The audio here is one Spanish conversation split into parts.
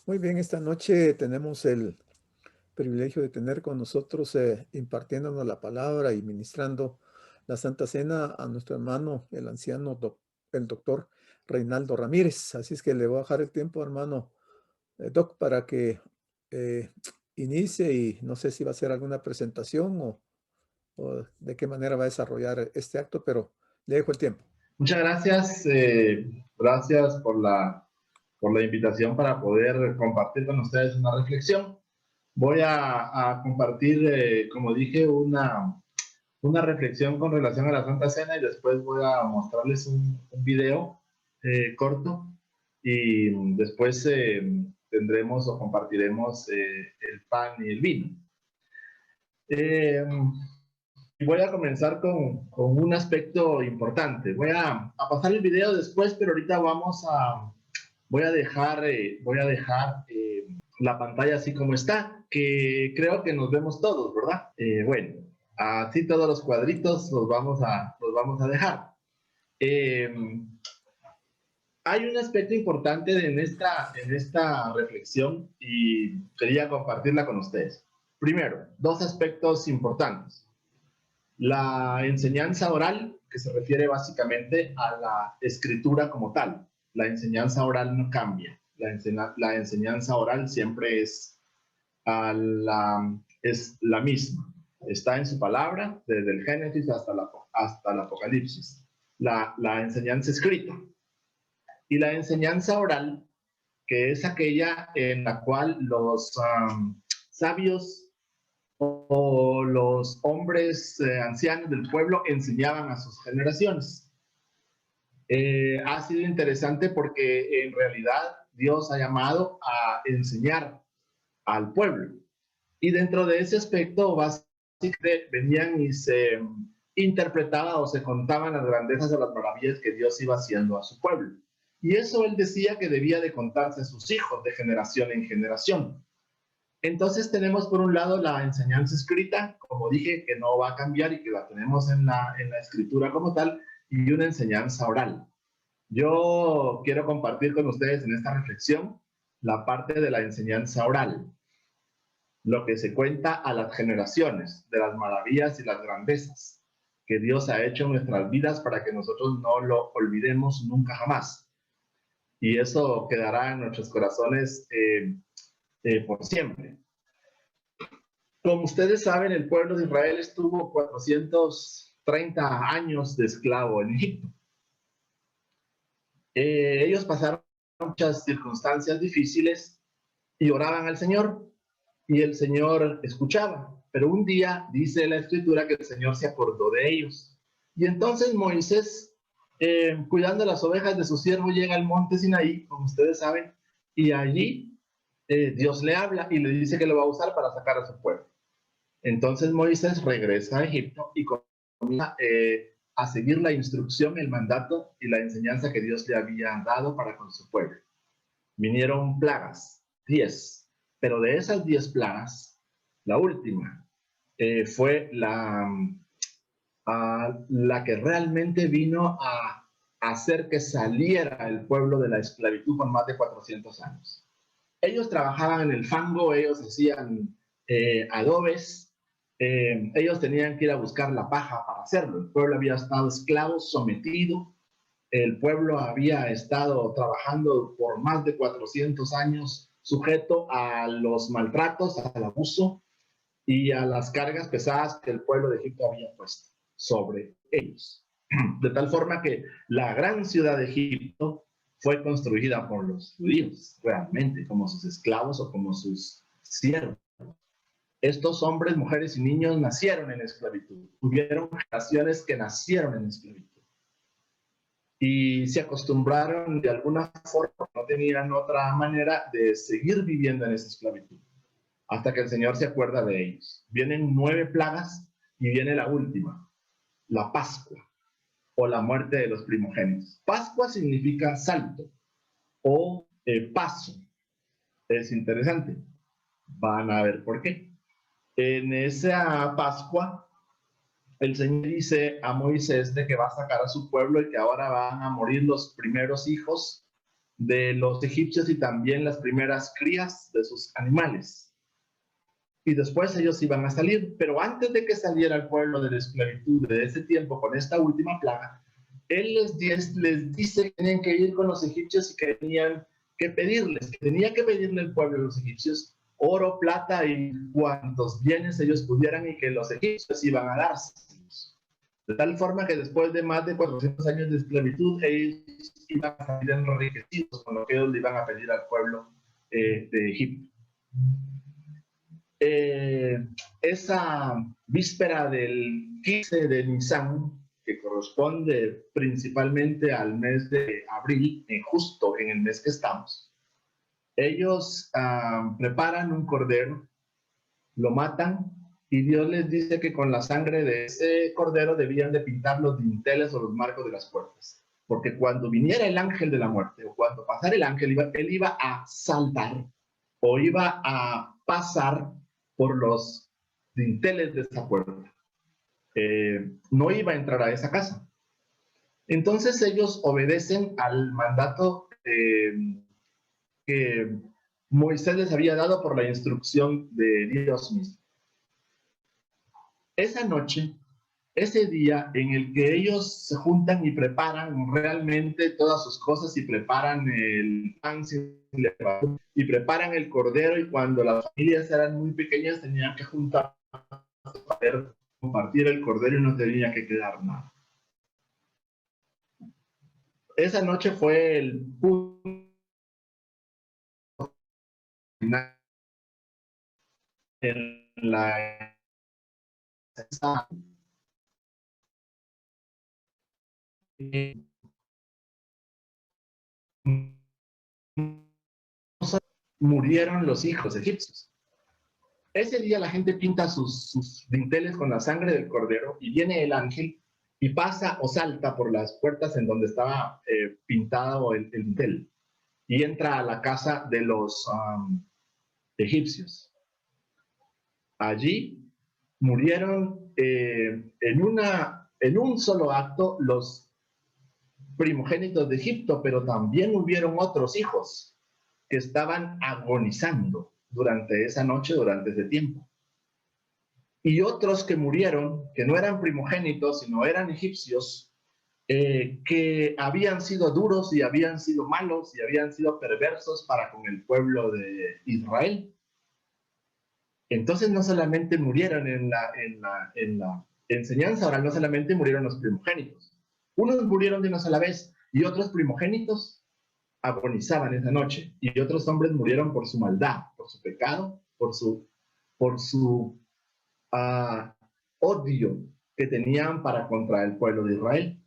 Muy bien, esta noche tenemos el privilegio de tener con nosotros, impartiéndonos la palabra y ministrando la Santa Cena a nuestro hermano, el anciano, el doctor Reinaldo Ramírez. Así es que le voy a dejar el tiempo, hermano Doc, para que eh, inicie y no sé si va a hacer alguna presentación o de qué manera va a desarrollar este acto, pero le dejo el tiempo. Muchas gracias, gracias por la invitación para poder compartir con ustedes una reflexión. Voy a compartir, como dije, una reflexión con relación a la Santa Cena y después voy a mostrarles un video corto y después tendremos o compartiremos el pan y el vino. Voy a comenzar con un aspecto importante. Voy a pasar el video después, pero ahorita voy a dejar la pantalla así como está, que creo que nos vemos todos, ¿verdad? Bueno, así todos los cuadritos los vamos a dejar. Hay un aspecto importante en esta reflexión y quería compartirla con ustedes. Primero, dos aspectos importantes. La enseñanza oral, que se refiere básicamente a la escritura como tal. La enseñanza oral no cambia. La enseñanza oral siempre es la misma. Está en su palabra, desde el Génesis hasta el Apocalipsis. La enseñanza escrita. Y la enseñanza oral, que es aquella en la cual los sabios o los hombres ancianos del pueblo enseñaban a sus generaciones. Ha sido interesante porque en realidad Dios ha llamado a enseñar al pueblo. Y dentro de ese aspecto, básicamente venían y se interpretaba o se contaban las grandezas o las maravillas que Dios iba haciendo a su pueblo. Y eso él decía que debía de contarse a sus hijos de generación en generación. Entonces tenemos por un lado la enseñanza escrita, como dije, que no va a cambiar y que la tenemos en la escritura como tal, y una enseñanza oral. Yo quiero compartir con ustedes en esta reflexión la parte de la enseñanza oral, lo que se cuenta a las generaciones de las maravillas y las grandezas que Dios ha hecho en nuestras vidas para que nosotros no lo olvidemos nunca jamás. Y eso quedará en nuestros corazones por siempre. Como ustedes saben, el pueblo de Israel estuvo 430 años de esclavo en Egipto. Ellos pasaron muchas circunstancias difíciles y oraban al Señor, y el Señor escuchaba. Pero un día dice la Escritura que el Señor se acordó de ellos. Y entonces Moisés, cuidando las ovejas de su siervo, llega al monte Sinaí, como ustedes saben, y allí Dios le habla y le dice que lo va a usar para sacar a su pueblo. Entonces Moisés regresa a Egipto y comienza a seguir la instrucción, el mandato y la enseñanza que Dios le había dado para con su pueblo. Vinieron plagas, 10, pero de esas 10 plagas, la última fue la que realmente vino a hacer que saliera el pueblo de la esclavitud por más de 400 años. Ellos trabajaban en el fango, ellos hacían adobes, ellos tenían que ir a buscar la paja para hacerlo. El pueblo había estado esclavo, sometido. El pueblo había estado trabajando por más de 400 años sujeto a los maltratos, al abuso y a las cargas pesadas que el pueblo de Egipto había puesto sobre ellos. De tal forma que la gran ciudad de Egipto fue construida por los judíos, realmente, como sus esclavos o como sus siervos. Estos hombres, mujeres y niños nacieron en esclavitud. Hubieron generaciones que nacieron en esclavitud. Y se acostumbraron de alguna forma, no tenían otra manera de seguir viviendo en esa esclavitud. Hasta que el Señor se acuerda de ellos. Vienen 9 plagas y viene la última, la Pascua, o la muerte de los primogénitos. Pascua significa salto o paso. Es interesante. Van a ver por qué. En esa Pascua, el Señor dice a Moisés de que va a sacar a su pueblo y que ahora van a morir los primeros hijos de los egipcios y también las primeras crías de sus animales. Y después ellos iban a salir, pero antes de que saliera el pueblo de la esclavitud de ese tiempo con esta última plaga, él les dice que tenían que ir con los egipcios y que tenían que pedirles, que tenía que pedirle el pueblo a los egipcios oro, plata y cuantos bienes ellos pudieran y que los egipcios iban a dárselos. De tal forma que después de más de 400 años de esclavitud, ellos iban a salir enriquecidos con lo que ellos le iban a pedir al pueblo de Egipto. Esa víspera del 15 de Nisan, que corresponde principalmente al mes de abril, justo en el mes que estamos, ellos preparan un cordero, lo matan, y Dios les dice que con la sangre de ese cordero debían de pintar los dinteles o los marcos de las puertas. Porque cuando viniera el ángel de la muerte, o cuando pasara el ángel, él iba a saltar, o iba a pasar por los dinteles de esa puerta. No iba a entrar a esa casa. Entonces ellos obedecen al mandato que Moisés les había dado por la instrucción de Dios mismo. Esa noche, ese día en el que ellos se juntan y preparan realmente todas sus cosas y preparan el pan y preparan el cordero, y cuando las familias eran muy pequeñas tenían que juntar para poder compartir el cordero y no tenía que quedar nada. Esa noche fue el punto final en la murieron los hijos egipcios. Ese día la gente pinta sus dinteles con la sangre del cordero y viene el ángel y pasa o salta por las puertas en donde estaba pintado el dintel y entra a la casa de los egipcios. Allí murieron en un solo acto los primogénitos de Egipto, pero también hubieron otros hijos que estaban agonizando durante esa noche, durante ese tiempo. Y otros que murieron, que no eran primogénitos, sino eran egipcios, que habían sido duros y habían sido malos y habían sido perversos para con el pueblo de Israel. Entonces no solamente murieron en la enseñanza oral, no solamente murieron los primogénitos. Unos murieron de una sola vez y otros primogénitos agonizaban esa noche, y otros hombres murieron por su maldad, por su pecado, por su odio que tenían para contra el pueblo de Israel.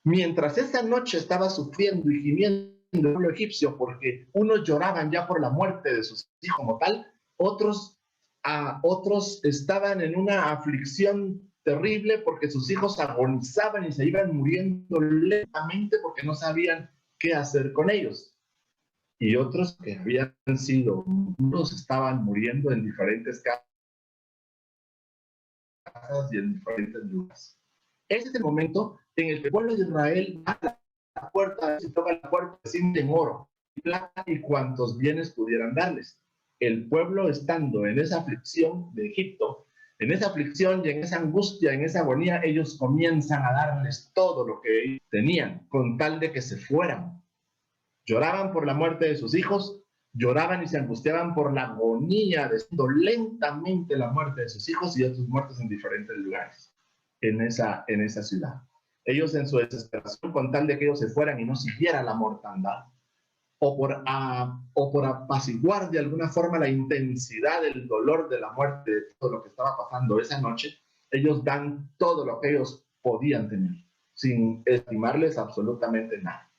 Mientras esa noche estaba sufriendo y gimiendo el pueblo egipcio, porque unos lloraban ya por la muerte de sus hijos como tal, otros estaban en una aflicción terrible porque sus hijos agonizaban y se iban muriendo lentamente porque no sabían qué hacer con ellos. Y otros que habían sido, unos estaban muriendo en diferentes casas y en diferentes lugares. Ese es el momento en el que el pueblo de Israel va a la puerta, se toca la puerta, sin oro, plata y cuantos bienes pudieran darles. El pueblo, estando en esa aflicción de Egipto, en esa aflicción y en esa angustia, en esa agonía, ellos comienzan a darles todo lo que ellos tenían, con tal de que se fueran. Lloraban por la muerte de sus hijos, lloraban y se angustiaban por la agonía, diciendo lentamente la muerte de sus hijos y otros muertos en diferentes lugares en esa ciudad. Ellos en su desesperación, con tal de que ellos se fueran y no siguiera la mortandad, o por apaciguar de alguna forma la intensidad del dolor de la muerte, de todo lo que estaba pasando esa noche, ellos dan todo lo que ellos podían tener, sin estimarles absolutamente nada.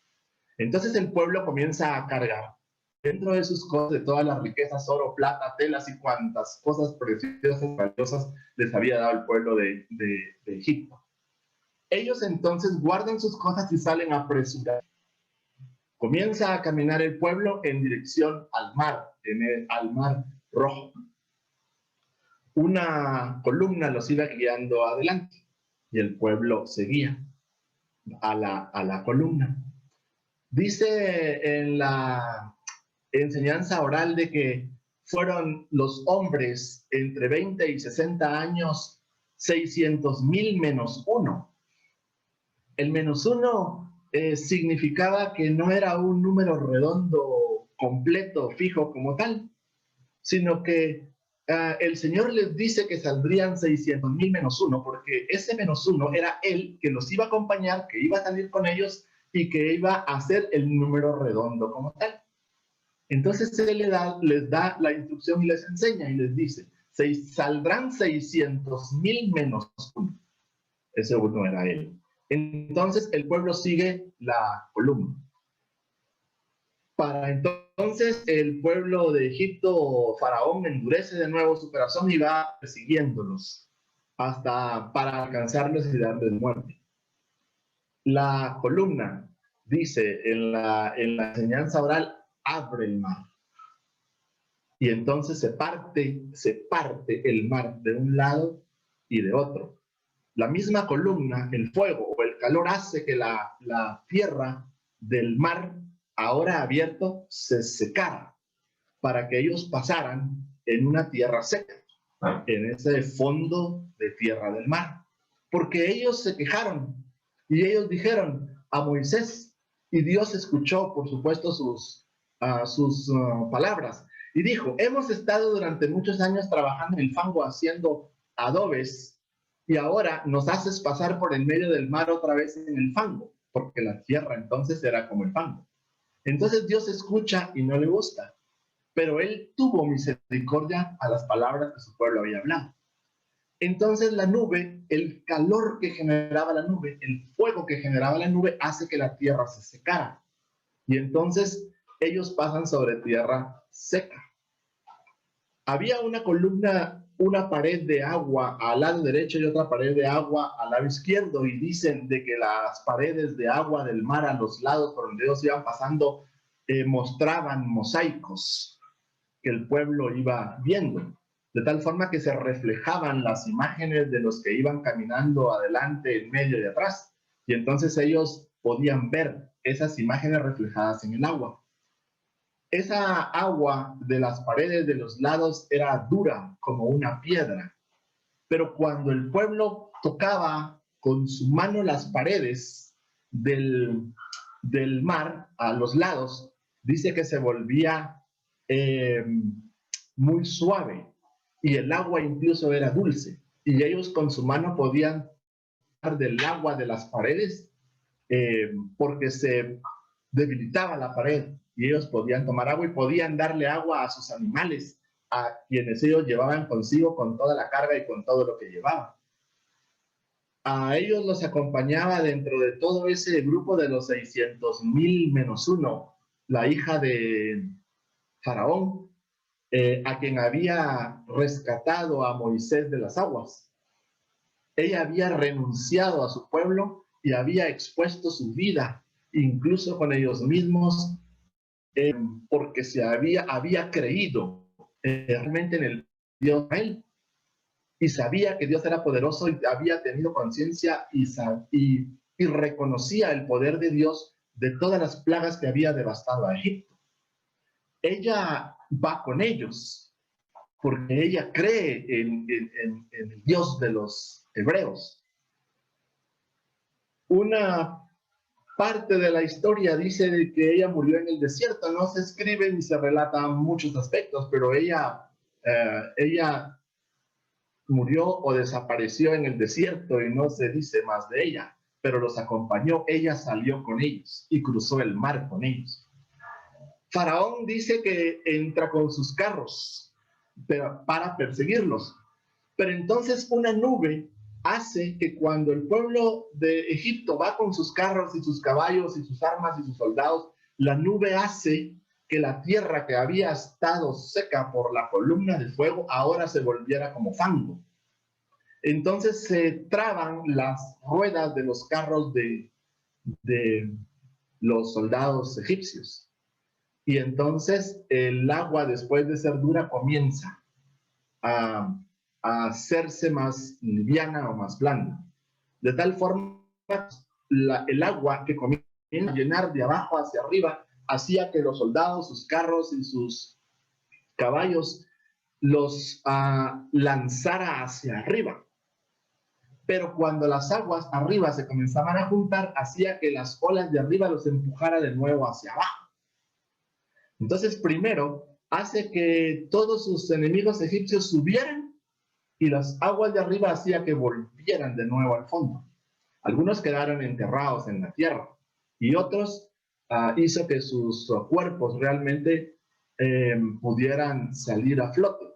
Entonces el pueblo comienza a cargar dentro de sus cosas, de todas las riquezas, oro, plata, telas y cuantas cosas preciosas y valiosas les había dado el pueblo de Egipto. Ellos entonces guardan sus cosas y salen apresurados. Comienza a caminar el pueblo en dirección al mar, al mar Rojo. Una columna los iba guiando adelante y el pueblo seguía a la columna. Dice en la enseñanza oral de que fueron los hombres entre 20 y 60 años 600,000 menos uno. El menos uno significaba que no era un número redondo, completo, fijo como tal, sino que el Señor les dice que saldrían 600,000 menos uno, porque ese menos uno era Él que los iba a acompañar, que iba a salir con ellos y que iba a hacer el número redondo como tal. Entonces Él les da la instrucción y les enseña y les dice, saldrán 600,000 menos uno. Ese uno era Él. Entonces el pueblo sigue la columna. Para entonces el pueblo de Egipto, Faraón, endurece de nuevo su corazón y va persiguiéndolos hasta para alcanzarlos y darles muerte. La columna, dice en la enseñanza oral, abre el mar. Y entonces se parte el mar de un lado y de otro. La misma columna, el fuego o el calor hace que la tierra del mar, ahora abierto, se secara para que ellos pasaran en una tierra seca, en ese fondo de tierra del mar. Porque ellos se quejaron y ellos dijeron a Moisés, y Dios escuchó, por supuesto, sus palabras, y dijo, hemos estado durante muchos años trabajando en el fango haciendo adobes, y ahora nos haces pasar por el medio del mar otra vez en el fango, porque la tierra entonces era como el fango. Entonces Dios escucha y no le gusta, pero Él tuvo misericordia a las palabras que su pueblo había hablado. Entonces la nube, el calor que generaba la nube, el fuego que generaba la nube, hace que la tierra se secara. Y entonces ellos pasan sobre tierra seca. Había una columna, una pared de agua al lado derecho y otra pared de agua al lado izquierdo, y dicen de que las paredes de agua del mar a los lados por donde ellos iban pasando mostraban mosaicos que el pueblo iba viendo, de tal forma que se reflejaban las imágenes de los que iban caminando adelante, en medio y atrás, y entonces ellos podían ver esas imágenes reflejadas en el agua. Esa agua de las paredes de los lados era dura como una piedra, pero cuando el pueblo tocaba con su mano las paredes del mar a los lados, dice que se volvía muy suave, y el agua incluso era dulce, y ellos con su mano podían tomar del agua de las paredes porque se debilitaba la pared, y ellos podían tomar agua y podían darle agua a sus animales, a quienes ellos llevaban consigo con toda la carga y con todo lo que llevaban. A ellos los acompañaba dentro de todo ese grupo de los 600,000 menos uno, la hija de Faraón, a quien había rescatado a Moisés de las aguas. Ella había renunciado a su pueblo y había expuesto su vida, incluso con ellos mismos, porque había creído realmente en el Dios de él, y sabía que Dios era poderoso, y había tenido conciencia y reconocía el poder de Dios de todas las plagas que había devastado a Egipto. Ella va con ellos porque ella cree en el Dios de los hebreos. Una parte de la historia dice que ella murió en el desierto. No se escribe ni se relatan muchos aspectos, pero ella murió o desapareció en el desierto y no se dice más de ella, pero los acompañó. Ella salió con ellos y cruzó el mar con ellos. Faraón dice que entra con sus carros para perseguirlos, pero entonces una nube hace que cuando el pueblo de Egipto va con sus carros y sus caballos y sus armas y sus soldados, la nube hace que la tierra que había estado seca por la columna de fuego ahora se volviera como fango. Entonces se traban las ruedas de los carros de los soldados egipcios. Y entonces el agua, después de ser dura, comienza a hacerse más liviana o más blanda. De tal forma, el agua que comienza llenar de abajo hacia arriba, hacía que los soldados, sus carros y sus caballos los lanzara hacia arriba. Pero cuando las aguas arriba se comenzaban a juntar, hacía que las olas de arriba los empujara de nuevo hacia abajo. Entonces, primero, hace que todos sus enemigos egipcios subieran y las aguas de arriba hacía que volvieran de nuevo al fondo. Algunos quedaron enterrados en la tierra y otros hizo que sus cuerpos realmente pudieran salir a flote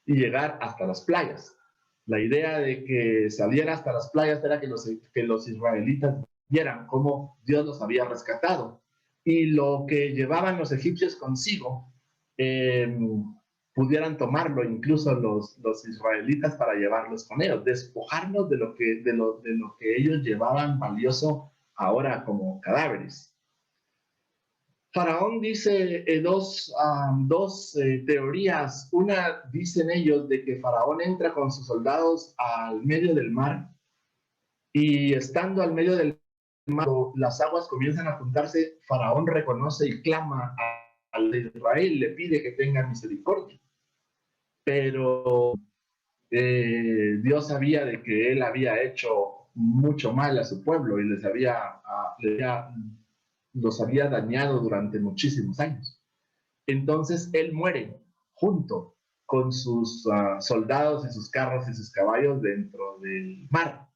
y llegar hasta las playas. La idea de que saliera hasta las playas era que los israelitas vieran cómo Dios los había rescatado y lo que llevaban los egipcios consigo pudieran tomarlo incluso los israelitas para llevarlos con ellos, despojarnos de lo que ellos llevaban valioso ahora como cadáveres. Faraón dice dos teorías. Una, dicen ellos, de que Faraón entra con sus soldados al medio del mar y estando al medio del mar, las aguas comienzan a juntarse, Faraón reconoce y clama al de Israel, le pide que tenga misericordia. Pero Dios sabía de que él había hecho mucho mal a su pueblo y los había dañado durante muchísimos años. Entonces él muere junto con sus soldados y sus carros y sus caballos dentro del mar.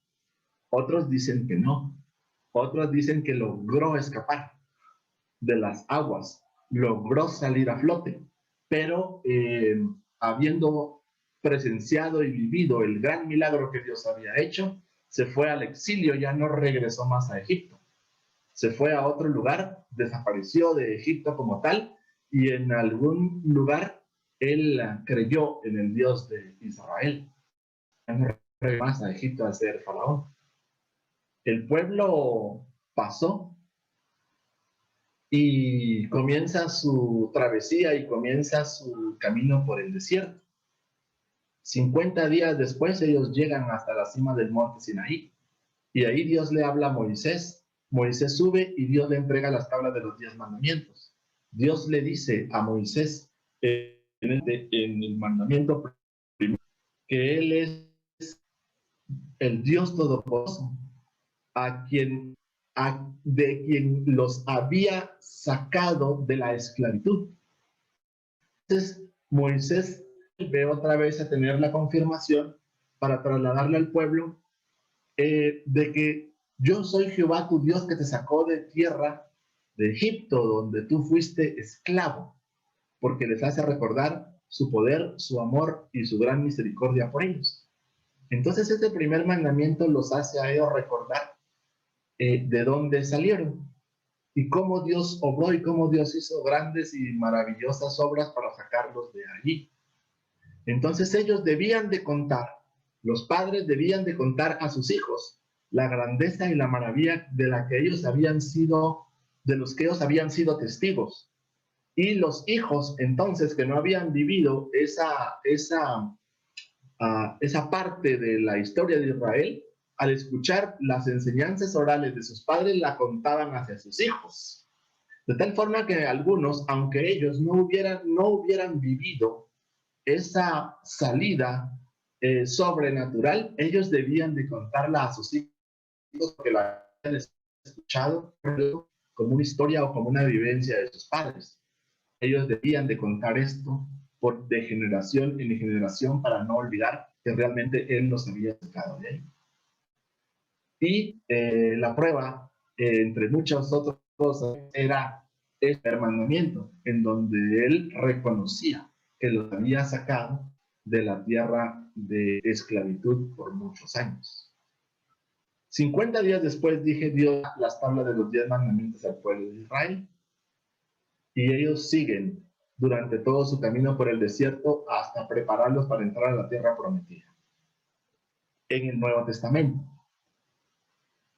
Otros dicen que no. Otros dicen que logró escapar de las aguas, logró salir a flote, pero habiendo presenciado y vivido el gran milagro que Dios había hecho, se fue al exilio, ya no regresó más a Egipto. Se fue a otro lugar, desapareció de Egipto como tal, y en algún lugar él creyó en el Dios de Israel. Ya no regresó más a Egipto a ser faraón. El pueblo pasó y comienza su travesía y comienza su camino por el desierto. 50 días después ellos llegan hasta la cima del monte Sinaí y ahí Dios le habla a Moisés. Moisés sube y Dios le entrega las tablas de los 10 mandamientos. Dios le dice a Moisés en el mandamiento primero que él es el Dios todopoderoso de quien los había sacado de la esclavitud. Entonces Moisés ve otra vez a tener la confirmación para trasladarle al pueblo de que yo soy Jehová tu Dios que te sacó de tierra de Egipto, donde tú fuiste esclavo, porque les hace recordar su poder, su amor y su gran misericordia por ellos. Entonces este primer mandamiento los hace a ellos recordar de dónde salieron y cómo Dios obró y cómo Dios hizo grandes y maravillosas obras para sacarlos de allí. Entonces ellos debían de contar, los padres debían de contar a sus hijos la grandeza y la maravilla de la que ellos habían sido, de los que ellos habían sido testigos. Y los hijos, entonces, que no habían vivido esa parte de la historia de Israel, al escuchar las enseñanzas orales de sus padres, la contaban hacia sus hijos. De tal forma que algunos, aunque ellos no hubieran vivido esa salida sobrenatural, ellos debían de contarla a sus hijos porque la habían escuchado como una historia o como una vivencia de sus padres. Ellos debían de contar esto de generación en generación para no olvidar que realmente Él los había sacado de ahí. Y la prueba, entre muchas otras cosas, era este mandamiento, en donde Él reconocía que los había sacado de la tierra de esclavitud por muchos años. 50 días después dije Dios las tablas de los 10 mandamientos al pueblo de Israel. Y ellos siguen durante todo su camino por el desierto hasta prepararlos para entrar a la tierra prometida. En el Nuevo Testamento.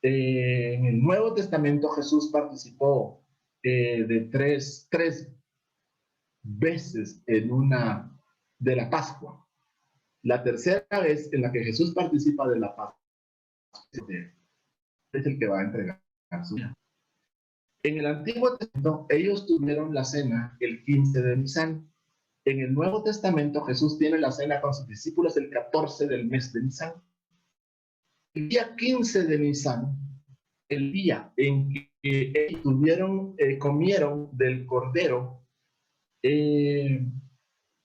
En el Nuevo Testamento Jesús participó de tres veces de la Pascua. La tercera vez en la que Jesús participa de la Pascua es el que va a entregar su vida. En el Antiguo Testamento, ellos tuvieron la cena el 15 de Nisan. En el Nuevo Testamento, Jesús tiene la cena con sus discípulos el 14 del mes de Nisan. El día 15 de Nisan, el día en que ellos comieron del cordero, el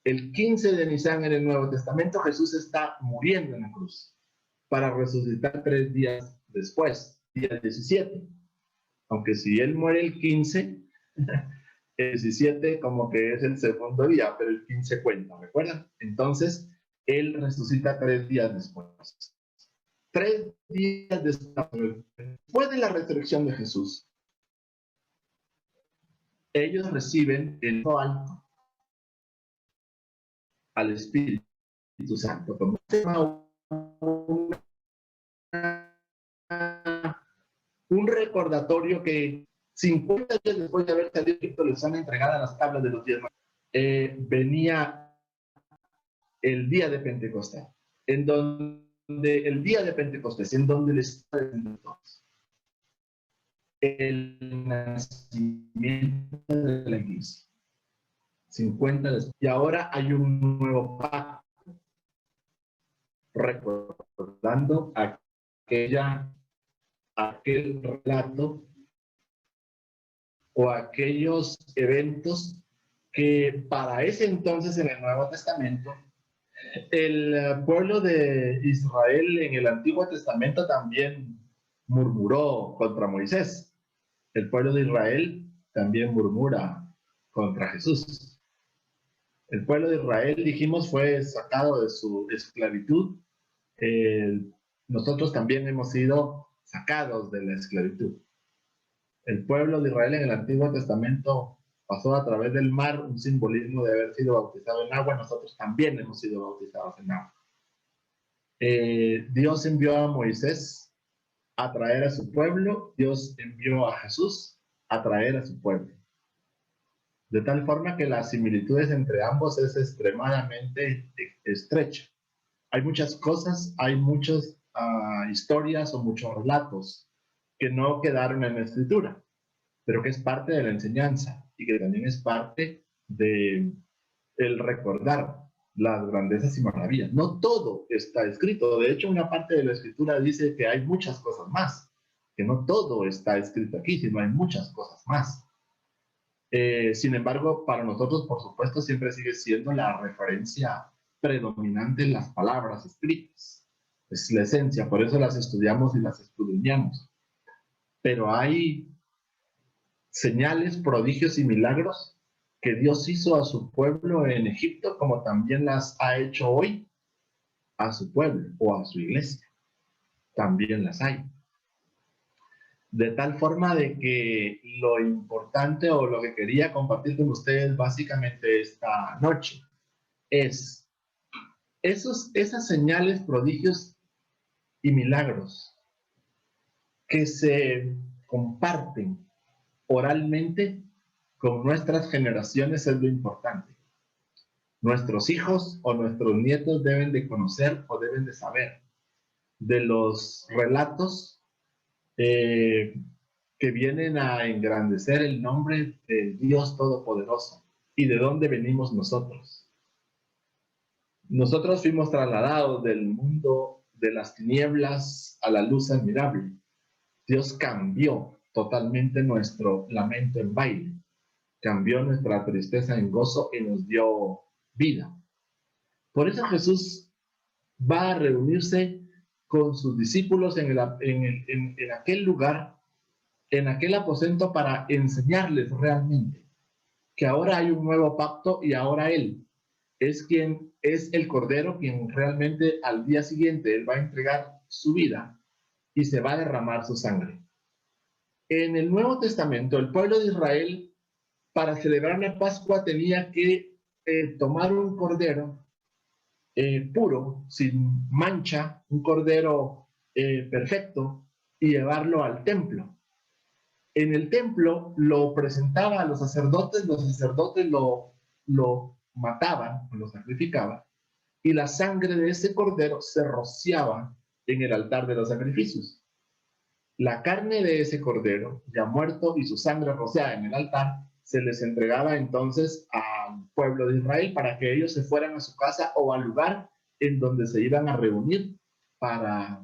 15 de Nisan en el Nuevo Testamento, Jesús está muriendo en la cruz para resucitar 3 días después, día 17. Aunque si él muere el 15, el 17 como que es el segundo día, pero el 15 cuenta, ¿recuerdan? Entonces, él resucita 3 días después. 3 días después de la resurrección de Jesús, ellos reciben el alto al Espíritu Santo, como un recordatorio que 50 días después de haber salido de Egipto les han entregado las tablas de los 10 mandamientos. Venía el día de Pentecostés, en donde el día de Pentecostés, en donde les está diciendo todos el nacimiento de la iglesia. 50 después. Y ahora hay un nuevo pacto, recordando aquel relato o aquellos eventos que para ese entonces en el Nuevo Testamento, el pueblo de Israel en el Antiguo Testamento también murmuró contra Moisés. El pueblo de Israel también murmura contra Jesús. El pueblo de Israel, dijimos, fue sacado de su esclavitud. Nosotros también hemos sido sacados de la esclavitud. El pueblo de Israel en el Antiguo Testamento pasó a través del mar, un simbolismo de haber sido bautizado en agua. Nosotros también hemos sido bautizados en agua. Dios envió a Moisés a traer a su pueblo, Dios envió a Jesús a traer a su pueblo. De tal forma que las similitudes entre ambos es extremadamente estrecha. Hay muchas cosas, hay muchas historias o muchos relatos que no quedaron en la escritura, pero que es parte de la enseñanza y que también es parte de el recordar las grandezas y maravillas. No todo está escrito. De hecho, una parte de la escritura dice que hay muchas cosas más, que no todo está escrito aquí, sino hay muchas cosas más. Sin embargo, para nosotros, por supuesto, siempre sigue siendo la referencia predominante en las palabras escritas. Es la esencia, por eso las estudiamos y las escudriñamos. Pero hay señales, prodigios y milagros que Dios hizo a su pueblo en Egipto, como también las ha hecho hoy a su pueblo o a su iglesia. También las hay. De tal forma de que lo importante o lo que quería compartir con ustedes básicamente esta noche es esas señales, prodigios y milagros que se comparten oralmente con nuestras generaciones es lo importante. Nuestros hijos o nuestros nietos deben de conocer o deben de saber de los relatos que vienen a engrandecer el nombre del Dios Todopoderoso y de dónde venimos nosotros. Nosotros fuimos trasladados del mundo de las tinieblas a la luz admirable. Dios cambió totalmente nuestro lamento en baile, cambió nuestra tristeza en gozo y nos dio vida. Por eso Jesús va a reunirse con sus discípulos en aquel lugar, en aquel aposento, para enseñarles realmente que ahora hay un nuevo pacto y ahora Él es quien es el Cordero, quien realmente al día siguiente Él va a entregar su vida y se va a derramar su sangre. En el Nuevo Testamento, el pueblo de Israel, para celebrar la Pascua, tenía que tomar un cordero puro, sin mancha, un cordero perfecto, y llevarlo al templo. En el templo lo presentaba a los sacerdotes lo mataban, lo sacrificaban, y la sangre de ese cordero se rociaba en el altar de los sacrificios. la carne de ese cordero, ya muerto, y su sangre rociada en el altar, se les entregaba entonces al pueblo de Israel para que ellos se fueran a su casa o al lugar en donde se iban a reunir para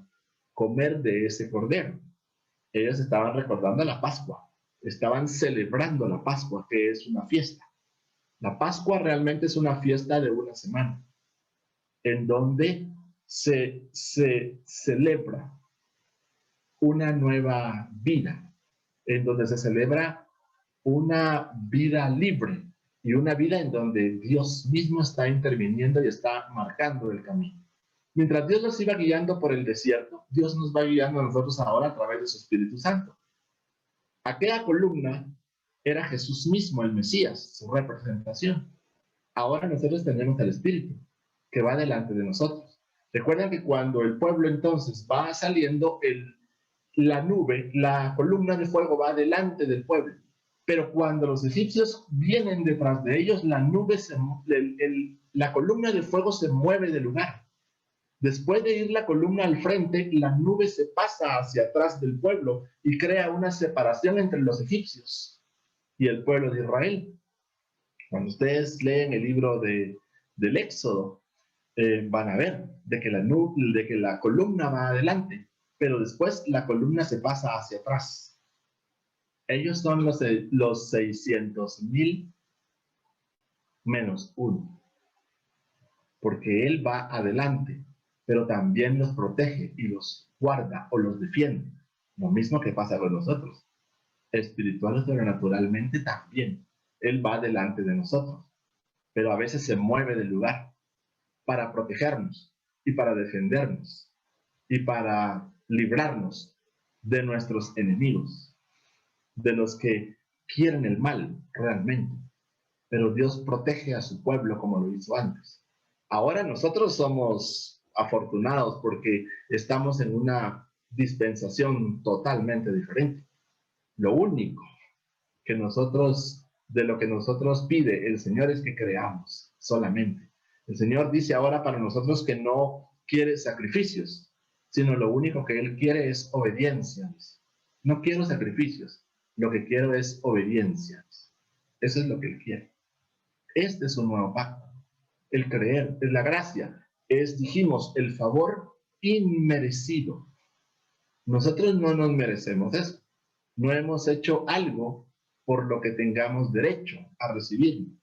comer de ese cordero. Ellos estaban recordando la Pascua, estaban celebrando la Pascua, que es una fiesta. La Pascua realmente es una fiesta de una semana, en donde se celebra una nueva vida, en donde se celebra una vida libre y una vida en donde Dios mismo está interviniendo y está marcando el camino. Mientras Dios los iba guiando por el desierto, Dios nos va guiando a nosotros ahora a través de su Espíritu Santo. Aquella columna era Jesús mismo, el Mesías, su representación. Ahora nosotros tenemos el Espíritu que va delante de nosotros. Recuerden que cuando el pueblo entonces va saliendo, la nube, la columna de fuego va delante del pueblo. Pero cuando los egipcios vienen detrás de ellos, la columna de fuego se mueve del lugar. Después de ir la columna al frente, la nube se pasa hacia atrás del pueblo y crea una separación entre los egipcios y el pueblo de Israel. Cuando ustedes leen el libro del Éxodo, van a ver de que la columna va adelante, pero después la columna se pasa hacia atrás. Ellos son los 600,000 menos uno, porque Él va adelante, pero también los protege y los guarda o los defiende. Lo mismo que pasa con nosotros. Espiritual o sobrenaturalmente también. Él va delante de nosotros, pero a veces se mueve del lugar para protegernos y para defendernos y para librarnos de nuestros enemigos, de los que quieren el mal realmente. Pero Dios protege a su pueblo como lo hizo antes. Ahora nosotros somos afortunados porque estamos en una dispensación totalmente diferente. Lo único que de lo que nosotros pide el Señor es que creamos solamente. El Señor dice ahora para nosotros que no quiere sacrificios, sino lo único que Él quiere es obediencia. No quiero sacrificios, lo que quiero es obediencia. Eso es lo que Él quiere. Este es un nuevo pacto. El creer, es la gracia, dijimos, el favor inmerecido. Nosotros no nos merecemos eso. No hemos hecho algo por lo que tengamos derecho a recibirlo.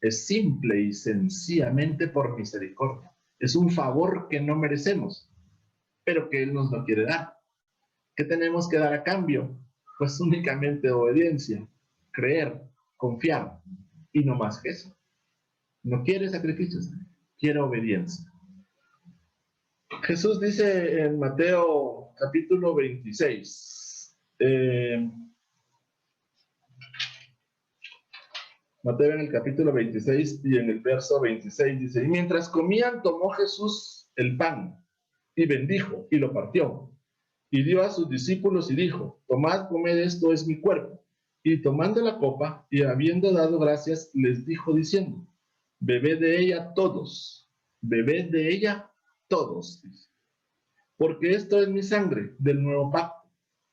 Es simple y sencillamente por misericordia. Es un favor que no merecemos, pero que Él nos lo quiere dar. ¿Qué tenemos que dar a cambio? Pues únicamente obediencia, creer, confiar, y no más que eso. No quiere sacrificios, quiere obediencia. Jesús dice en Mateo capítulo 26, Mateo en el capítulo 26 y en el verso 26 dice: y mientras comían, tomó Jesús el pan y bendijo y lo partió y dio a sus discípulos y dijo: tomad, comed, esto es mi cuerpo. Y tomando la copa y habiendo dado gracias, les dijo diciendo: bebed de ella todos, bebed de ella todos, porque esto es mi sangre del nuevo pacto,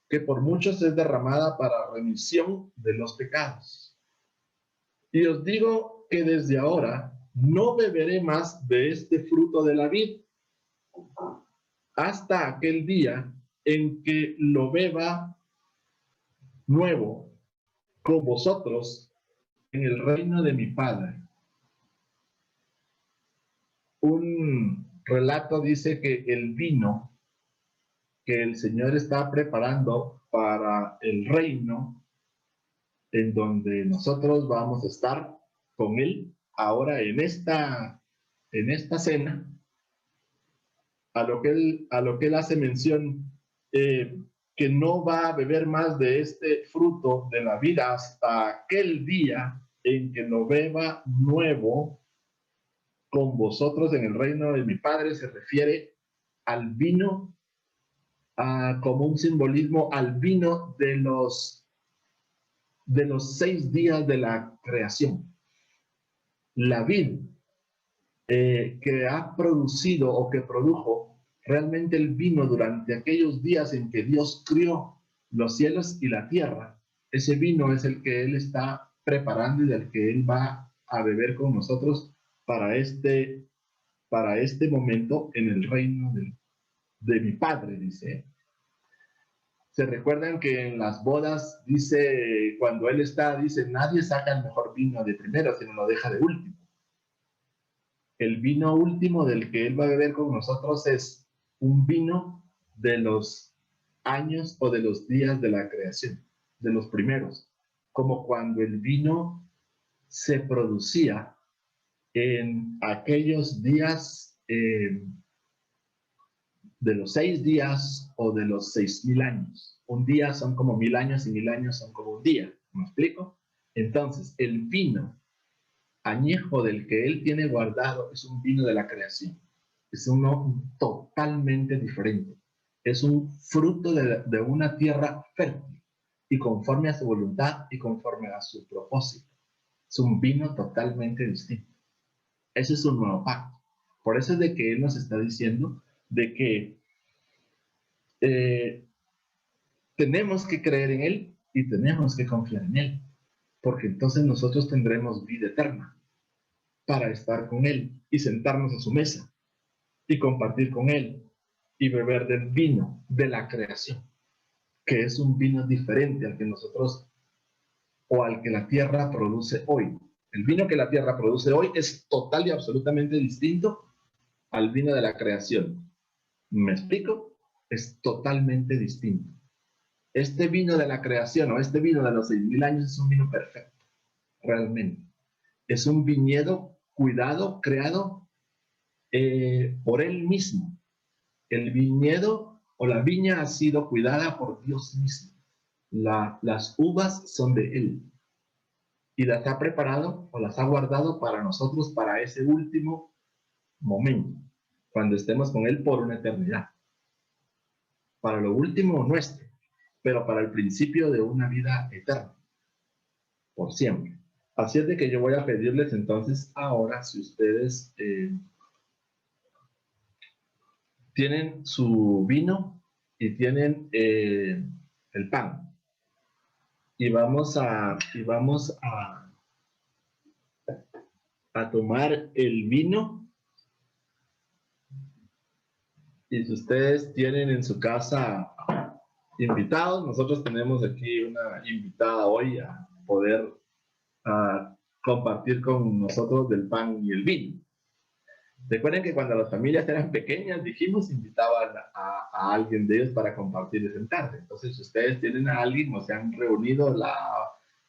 que por muchos es derramada para remisión de los pecados. Y os digo que desde ahora no beberé más de este fruto de la vid, hasta aquel día en que lo beba nuevo con vosotros en el reino de mi Padre. Un relato dice que el vino que el Señor está preparando para el reino en donde nosotros vamos a estar con Él ahora en esta cena, a lo que Él hace mención, que no va a beber más de este fruto de la vida hasta aquel día en que lo beba nuevo con vosotros en el reino de mi Padre. Se refiere al vino como un simbolismo al vino de los 6 días de la creación. La vid que ha producido o que produjo realmente el vino durante aquellos días en que Dios crió los cielos y la tierra. Ese vino es el que Él está preparando y del que Él va a beber con nosotros para este momento en el reino de mi Padre, dice. Se recuerdan que en las bodas, dice, cuando Él está, dice, nadie saca el mejor vino de primero, sino lo deja de último. El vino último del que Él va a beber con nosotros es un vino de los años o de los días de la creación, de los primeros, como cuando el vino se producía en aquellos días de los 6 días o de los 6,000 años. Un día son como 1000 años y 1000 años son como un día. ¿Me explico? Entonces, el vino añejo del que Él tiene guardado es un vino de la creación. Es uno totalmente diferente. Es un fruto de una tierra fértil y conforme a su voluntad y conforme a su propósito. Es un vino totalmente distinto. Ese es un nuevo pacto. Por eso es de que Él nos está diciendo de que tenemos que creer en Él y tenemos que confiar en Él, porque entonces nosotros tendremos vida eterna para estar con Él y sentarnos a su mesa y compartir con Él y beber del vino de la creación, que es un vino diferente al que nosotros o al que la tierra produce hoy. El vino que la tierra produce hoy es total y absolutamente distinto al vino de la creación. ¿Me explico? Es totalmente distinto. Este vino de la creación o este vino de los 6,000 años es un vino perfecto, realmente. Es un viñedo cuidado, creado por Él mismo. El viñedo o la viña ha sido cuidada por Dios mismo. Las uvas son de Él y las ha preparado o las ha guardado para nosotros para ese último momento, cuando estemos con Él por una eternidad. Para lo último nuestro, pero para el principio de una vida eterna, por siempre. Así es de que yo voy a pedirles entonces ahora, si ustedes tienen su vino y tienen el pan, y vamos a tomar el vino. Y si ustedes tienen en su casa invitados, nosotros tenemos aquí una invitada hoy a poder compartir con nosotros del pan y el vino. Recuerden que cuando las familias eran pequeñas, dijimos, invitaban a alguien de ellos para compartir y sentarse. Entonces, si ustedes tienen a alguien o se han reunido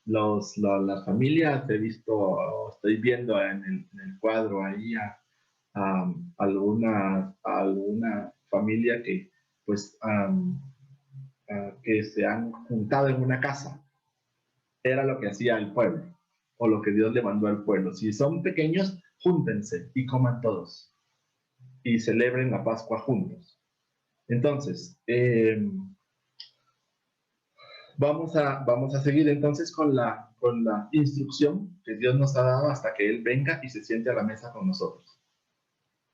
las familias, he visto, estoy viendo en el cuadro ahí alguna familia que pues que se han juntado en una casa. Era lo que hacía el pueblo o lo que Dios le mandó al pueblo. Si son pequeños, júntense y coman todos y celebren la Pascua juntos. Entonces, vamos a seguir entonces con la instrucción que Dios nos ha dado hasta que Él venga y se siente a la mesa con nosotros.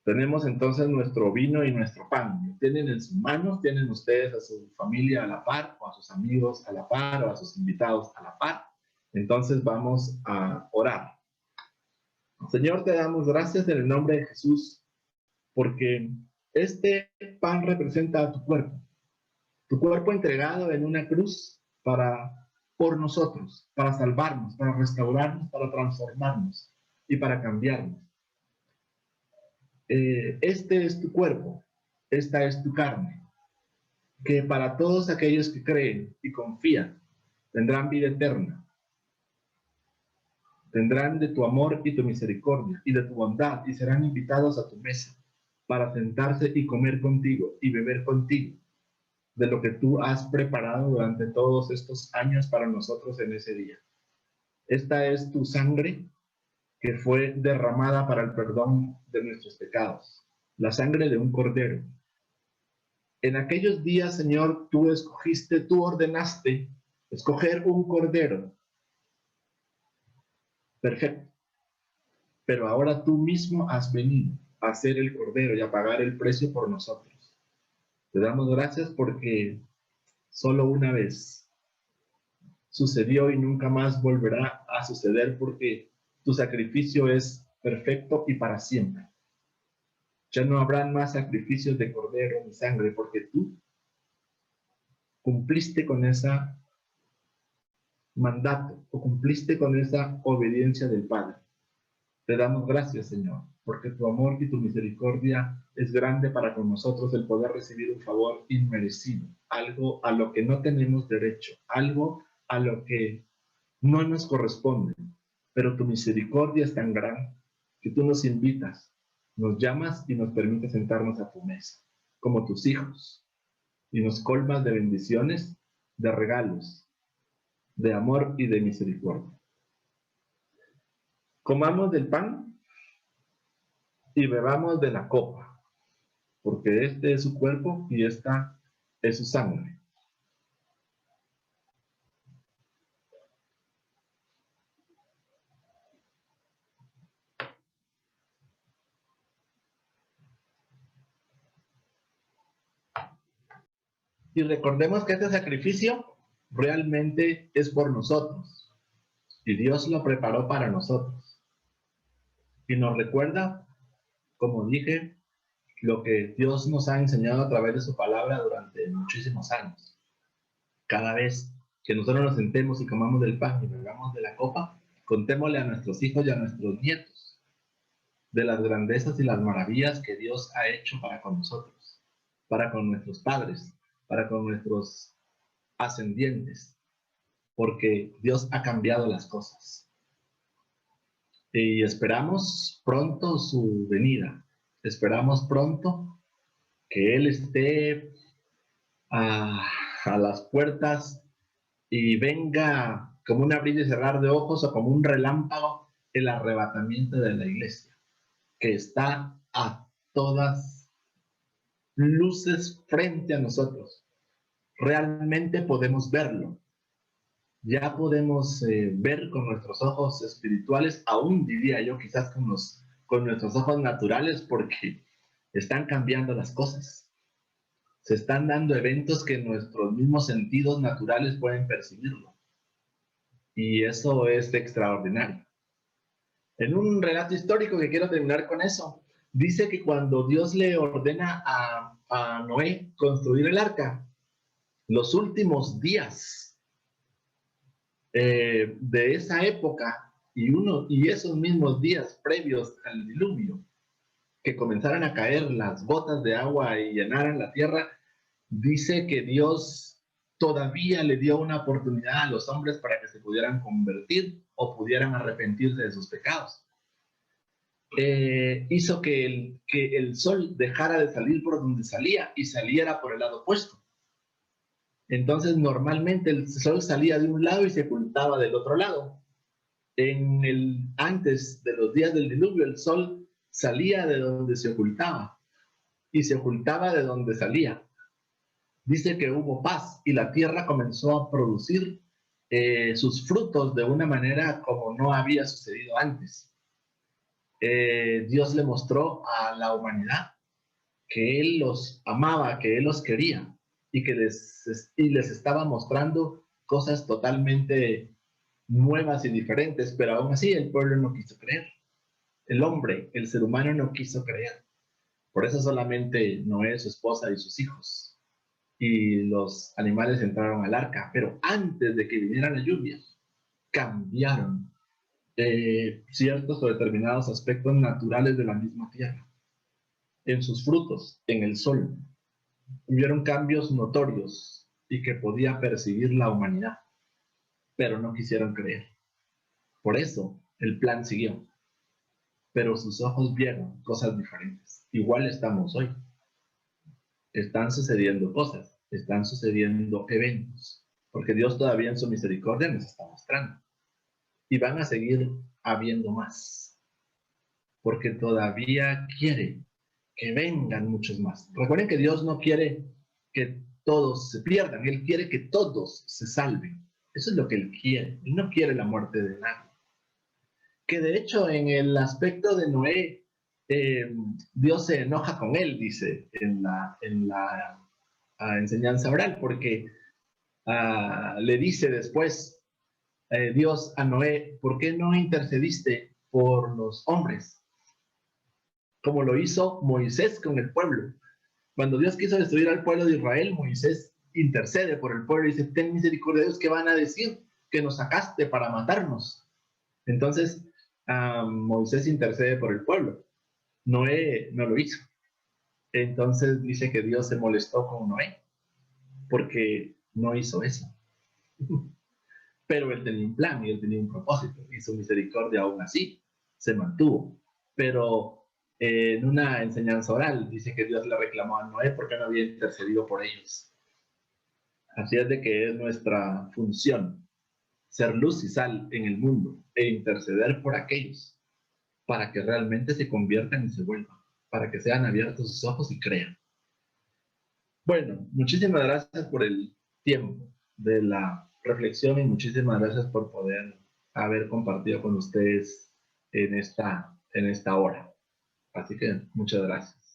Tenemos entonces nuestro vino y nuestro pan. Tienen en sus manos, tienen ustedes a su familia a la par, o a sus amigos a la par, o a sus invitados a la par. Entonces vamos a orar. Señor, te damos gracias en el nombre de Jesús, porque este pan representa a tu cuerpo entregado en una cruz por nosotros, para salvarnos, para restaurarnos, para transformarnos y para cambiarnos. Este es tu cuerpo, esta es tu carne, que para todos aquellos que creen y confían tendrán vida eterna, tendrán de tu amor y tu misericordia y de tu bondad y serán invitados a tu mesa para sentarse y comer contigo y beber contigo de lo que tú has preparado durante todos estos años para nosotros en ese día. Esta es tu sangre que fue derramada para el perdón de nuestros pecados, la sangre de un cordero. En aquellos días, Señor, tú ordenaste escoger un cordero. Perfecto. Pero ahora tú mismo has venido a ser el cordero y a pagar el precio por nosotros. Te damos gracias porque solo una vez sucedió y nunca más volverá a suceder porque tu sacrificio es perfecto y para siempre. Ya no habrán más sacrificios de cordero ni sangre porque tú cumpliste con ese mandato o cumpliste con esa obediencia del Padre. Te damos gracias, Señor, porque tu amor y tu misericordia es grande para con nosotros el poder recibir un favor inmerecido, algo a lo que no tenemos derecho, algo a lo que no nos corresponde. Pero tu misericordia es tan grande que tú nos invitas, nos llamas y nos permites sentarnos a tu mesa, como tus hijos, y nos colmas de bendiciones, de regalos, de amor y de misericordia. Comamos del pan y bebamos de la copa, porque este es su cuerpo y esta es su sangre. Y recordemos que este sacrificio realmente es por nosotros, y Dios lo preparó para nosotros. Y nos recuerda, como dije, lo que Dios nos ha enseñado a través de su palabra durante muchísimos años. Cada vez que nosotros nos sentemos y comamos del pan y bebamos de la copa, contémosle a nuestros hijos y a nuestros nietos de las grandezas y las maravillas que Dios ha hecho para con nosotros, para con nuestros padres, para con nuestros ascendientes, porque Dios ha cambiado las cosas. Y esperamos pronto su venida. Esperamos pronto que Él esté a las puertas y venga como un abrir y cerrar de ojos o como un relámpago el arrebatamiento de la iglesia, que está a todas luces frente a nosotros. Realmente podemos verlo. Ya podemos ver con nuestros ojos espirituales, aún diría yo quizás con nuestros ojos naturales, porque están cambiando las cosas. Se están dando eventos que nuestros mismos sentidos naturales pueden percibirlo. Y eso es extraordinario. En un relato histórico que quiero terminar con eso, dice que cuando Dios le ordena a Noé construir el arca, los últimos días de esa época y esos mismos días previos al diluvio, que comenzaran a caer las gotas de agua y llenaran la tierra, dice que Dios todavía le dio una oportunidad a los hombres para que se pudieran convertir o pudieran arrepentirse de sus pecados. Hizo que el sol dejara de salir por donde salía y saliera por el lado opuesto. Entonces, normalmente el sol salía de un lado y se ocultaba del otro lado. Antes de los días del diluvio, el sol salía de donde se ocultaba y se ocultaba de donde salía. Dice que hubo paz y la tierra comenzó a producir sus frutos de una manera como no había sucedido antes. Dios le mostró a la humanidad que Él los amaba, que Él los quería y que les estaba mostrando cosas totalmente nuevas y diferentes, pero aún así el pueblo no quiso creer. El hombre, el ser humano no quiso creer. Por eso solamente Noé, su esposa y sus hijos y los animales entraron al arca, pero antes de que viniera la lluvia, cambiaron ciertos o determinados aspectos naturales de la misma tierra. En sus frutos, en el sol, hubieron cambios notorios y que podía percibir la humanidad, pero no quisieron creer. Por eso el plan siguió, pero sus ojos vieron cosas diferentes. Igual estamos hoy. Están sucediendo cosas, están sucediendo eventos, porque Dios todavía en su misericordia nos está mostrando. Y van a seguir habiendo más, porque todavía quiere que vengan muchos más. Recuerden que Dios no quiere que todos se pierdan, Él quiere que todos se salven. Eso es lo que Él quiere. Él no quiere la muerte de nadie. Que de hecho en el aspecto de Noé, Dios se enoja con él, dice en la enseñanza oral, porque le dice después Dios a Noé, ¿por qué no intercediste por los hombres? Como lo hizo Moisés con el pueblo. Cuando Dios quiso destruir al pueblo de Israel, Moisés intercede por el pueblo y dice, ten misericordia de Dios, ¿qué van a decir? Que nos sacaste para matarnos. Entonces, Moisés intercede por el pueblo. Noé no lo hizo. Entonces dice que Dios se molestó con Noé porque no hizo eso. Pero él tenía un plan y él tenía un propósito y su misericordia aún así se mantuvo. Pero en una enseñanza oral dice que Dios le reclamó a Noé porque no había intercedido por ellos. Así es de que es nuestra función ser luz y sal en el mundo e interceder por aquellos para que realmente se conviertan y se vuelvan, para que sean abiertos sus ojos y crean. Bueno, muchísimas gracias por el tiempo de la reflexión y muchísimas gracias por poder haber compartido con ustedes en esta hora. Así que muchas gracias.